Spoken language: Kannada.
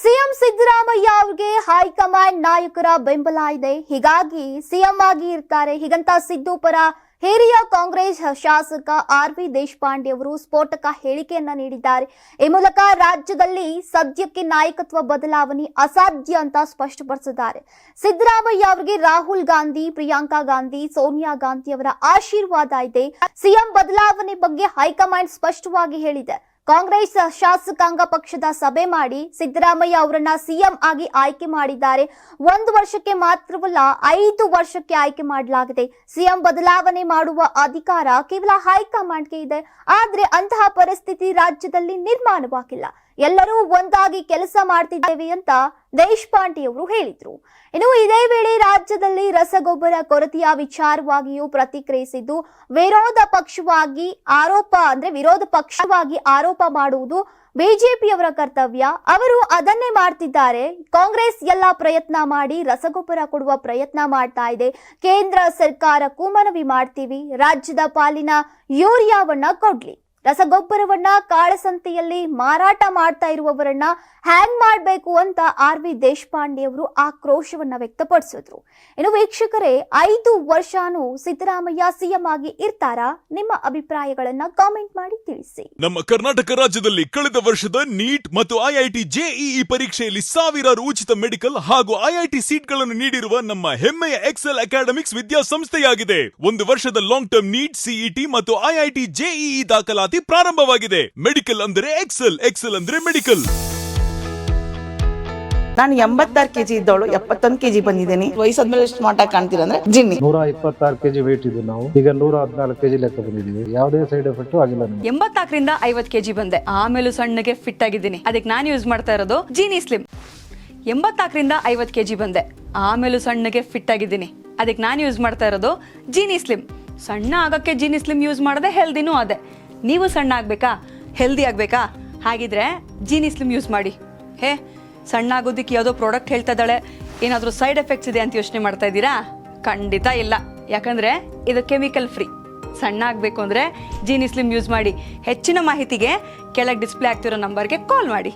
ಸಿಎಂ ಸಿದ್ದರಾಮಯ್ಯ ಅವರಿಗೆ ಹೈಕಮಾಂಡ್ ನಾಯಕರ ಬೆಂಬಲ ಇದೆ. ಹೀಗಾಗಿ ಸಿಎಂ ಆಗಿ ಇರ್ತಾರೆ. ಹೀಗಂತ ಸಿದ್ದು ಪರ ಹಿರಿಯ ಕಾಂಗ್ರೆಸ್ ಶಾಸಕ ಆರ್.ವಿ. ದೇಶಪಾಂಡೆ ಅವರು ಸ್ಫೋಟಕ ಹೇಳಿಕೆಯನ್ನ ನೀಡಿದ್ದಾರೆ. ಈ ಮೂಲಕ ರಾಜ್ಯದಲ್ಲಿ ಸದ್ಯಕ್ಕೆ ನಾಯಕತ್ವ ಬದಲಾವಣೆ ಅಸಾಧ್ಯ ಅಂತ ಸ್ಪಷ್ಟಪಡಿಸಿದ್ದಾರೆ. ಸಿದ್ದರಾಮಯ್ಯ ಅವರಿಗೆ ರಾಹುಲ್ ಗಾಂಧಿ, ಪ್ರಿಯಾಂಕಾ ಗಾಂಧಿ, ಸೋನಿಯಾ ಗಾಂಧಿ ಅವರ ಆಶೀರ್ವಾದ ಇದೆ. ಸಿಎಂ ಬದಲಾವಣೆ ಬಗ್ಗೆ ಹೈಕಮಾಂಡ್ ಸ್ಪಷ್ಟವಾಗಿ ಹೇಳಿದೆ. ಕಾಂಗ್ರೆಸ್ ಶಾಸಕಾಂಗ ಪಕ್ಷದ ಸಭೆ ಮಾಡಿ ಸಿದ್ದರಾಮಯ್ಯ ಅವರನ್ನ ಸಿಎಂ ಆಗಿ ಆಯ್ಕೆ ಮಾಡಿದ್ದಾರೆ. 1 ವರ್ಷಕ್ಕೆ ಮಾತ್ರವಲ್ಲ 5 ವರ್ಷಕ್ಕೆ ಆಯ್ಕೆ ಮಾಡಲಾಗಿದೆ. ಸಿಎಂ ಬದಲಾವಣೆ ಮಾಡುವ ಅಧಿಕಾರ ಕೇವಲ ಹೈಕಮಾಂಡ್ಗೆ ಇದೆ. ಆದ್ರೆ ಅಂತಹ ಪರಿಸ್ಥಿತಿ ರಾಜ್ಯದಲ್ಲಿ ನಿರ್ಮಾಣವಾಗಿಲ್ಲ. ಎಲ್ಲರೂ ಒಂದಾಗಿ ಕೆಲಸ ಮಾಡ್ತಿದ್ದೇವೆ ಅಂತ ದೇಶಪಾಂಡೆ ಅವರು ಹೇಳಿದ್ರು. ಇನ್ನು ಇದೇ ವೇಳೆ ರಾಜ್ಯದಲ್ಲಿ ರಸಗೊಬ್ಬರ ಕೊರತೆಯ ವಿಚಾರವಾಗಿಯೂ ಪ್ರತಿಕ್ರಿಯಿಸಿದ್ದು, ವಿರೋಧ ಪಕ್ಷವಾಗಿ ಆರೋಪ ಮಾಡುವುದು ಬಿಜೆಪಿಯವರ ಕರ್ತವ್ಯ. ಅವರು ಅದನ್ನೇ ಮಾಡ್ತಿದ್ದಾರೆ. ಕಾಂಗ್ರೆಸ್ ಎಲ್ಲ ಪ್ರಯತ್ನ ಮಾಡಿ ರಸಗೊಬ್ಬರ ಕೊಡುವ ಪ್ರಯತ್ನ ಮಾಡ್ತಾ ಇದೆ. ಕೇಂದ್ರ ಸರ್ಕಾರಕ್ಕೂ ಮನವಿ ಮಾಡ್ತೀವಿ, ರಾಜ್ಯದ ಪಾಲಿನ ಯೂರಿಯಾವನ್ನ ಕೊಡ್ಲಿ. ರಸಗೊಬ್ಬರವನ್ನ ಕಾಳಸಂತೆಯಲ್ಲಿ ಮಾರಾಟ ಮಾಡ್ತಾ ಇರುವವರನ್ನ ಹ್ಯಾಂಗ್ ಮಾಡಬೇಕು ಅಂತ ಆರ್.ವಿ. ದೇಶಪಾಂಡೆ ಅವರು ಆಕ್ರೋಶವನ್ನ ವ್ಯಕ್ತಪಡಿಸಿದ್ರು. ಇನ್ನು ವೀಕ್ಷಕರೇ, 5 ವರ್ಷನೂ ಸಿದ್ದರಾಮಯ್ಯ ಸಿಎಂ ಆಗಿ ಇರ್ತಾರಾ? ನಿಮ್ಮ ಅಭಿಪ್ರಾಯಗಳನ್ನ ಕಾಮೆಂಟ್ ಮಾಡಿ ತಿಳಿಸಿ. ನಮ್ಮ ಕರ್ನಾಟಕ ರಾಜ್ಯದಲ್ಲಿ ಕಳೆದ ವರ್ಷದ ನೀಟ್ ಮತ್ತು ಐಐಟಿ ಜೆಇಇ ಪರೀಕ್ಷೆಯಲ್ಲಿ ಸಾವಿರಾರು ಉಚಿತ ಮೆಡಿಕಲ್ ಹಾಗೂ ಐಐಟಿ ಸೀಟ್ಗಳನ್ನು ನೀಡಿರುವ ನಮ್ಮ ಹೆಮ್ಮೆಯ ಎಕ್ಸೆಲ್ ಅಕಾಡೆಮಿಕ್ಸ್ ವಿದ್ಯಾಸಂಸ್ಥೆಯಾಗಿದೆ. 1 ವರ್ಷದ ಲಾಂಗ್ ಟರ್ಮ್ ನೀಟ್, ಸಿಇಟಿ ಮತ್ತು ಐಐಟಿ ಜೆಇಇ ದಾಖಲಾತಿ ಪ್ರಾರಂಭವಾಗಿದೆ. ಮೆಡಿಕಲ್ ಅಂದರೆ ಎಕ್ಸೆಲ್, ಎಕ್ಸೆಲ್ ಅಂದ್ರೆ ಮೆಡಿಕಲ್. ನಾನು 86 ಕೆಜಿ ಇದ್ದವಳು 71 ಕೆಜಿ ಬಂದಿದ್ದೀನಿ. ವಯಸ್ಸಾದ್ಮೇಲೆ ಸ್ಮಾರ್ಟ್ ಆಗಿ ಕಾಣ್ತೀರ ಅಂದ್ರೆ ಜಿನ್ನಿ. 126 ಕೆಜಿ ವೇಟ್ ಇದ್ದು ನಾವು ಈಗ 114 ಕೆಜಿ ಲೆಕ್ಕ ಬಂದಿದ್ದೀವಿ. ಯಾವುದೇ ಸೈಡ್ ಎಫೆಕ್ಟ್ ಆಗಿಲ್ಲ. 84ರಿಂದ 50 ಕೆಜಿ ಬಂದೆ. ಆಮೇಲೆ ಸಣ್ಣಗೆ ಫಿಟ್ ಆಗಿದ್ದೀನಿ. ಅದಕ್ಕೆ ನಾನು ಯೂಸ್ ಮಾಡ್ತಾ ಇರೋದು ಜೀನಿ ಸ್ಲಿಮ್. 84ರಿಂದ 50 ಕೆಜಿ ಬಂದೆ. ಆಮೇಲೆ ಸಣ್ಣಗೆ ಫಿಟ್ ಆಗಿದ್ದೀನಿ. ಅದಕ್ಕೆ ನಾನು ಯೂಸ್ ಮಾಡ್ತಾ ಇರೋದು ಜೀನಿ ಸ್ಲಿಮ್. ಸಣ್ಣ ಆಗಕ್ಕೆ ಜೀನಿ ಸ್ಲಿಮ್ ಯೂಸ್ ಮಾಡದೆ ಹೆಲ್ದಿನೂ ಅದೇ. ನೀವು ಸಣ್ಣ ಆಗ್ಬೇಕಾ, ಹೆಲ್ದಿ ಆಗ್ಬೇಕಾ? ಹಾಗಿದ್ರೆ ಜೀನಿ ಸ್ಲಿಮ್ ಯೂಸ್ ಮಾಡಿ. ಸಣ್ಣ ಆಗೋದಕ್ಕೆ ಯಾವುದೋ ಪ್ರಾಡಕ್ಟ್ ಹೇಳ್ತಾ ಇದ್ದಾಳೆ, ಏನಾದರೂ ಸೈಡ್ ಎಫೆಕ್ಟ್ಸ್ ಇದೆ ಅಂತ ಯೋಚನೆ ಮಾಡ್ತಾ ಇದ್ದೀರಾ? ಖಂಡಿತ ಇಲ್ಲ. ಯಾಕಂದ್ರೆ ಇದು ಕೆಮಿಕಲ್ ಫ್ರೀ. ಸಣ್ಣ ಆಗಬೇಕು ಅಂದ್ರೆ ಜೀನಿ ಸ್ಲಿಮ್ ಯೂಸ್ ಮಾಡಿ. ಹೆಚ್ಚಿನ ಮಾಹಿತಿಗೆ ಕೆಳಗೆ ಡಿಸ್ಪ್ಲೇ ಆಗ್ತಿರೋ ನಂಬರ್ಗೆ ಕಾಲ್ ಮಾಡಿ.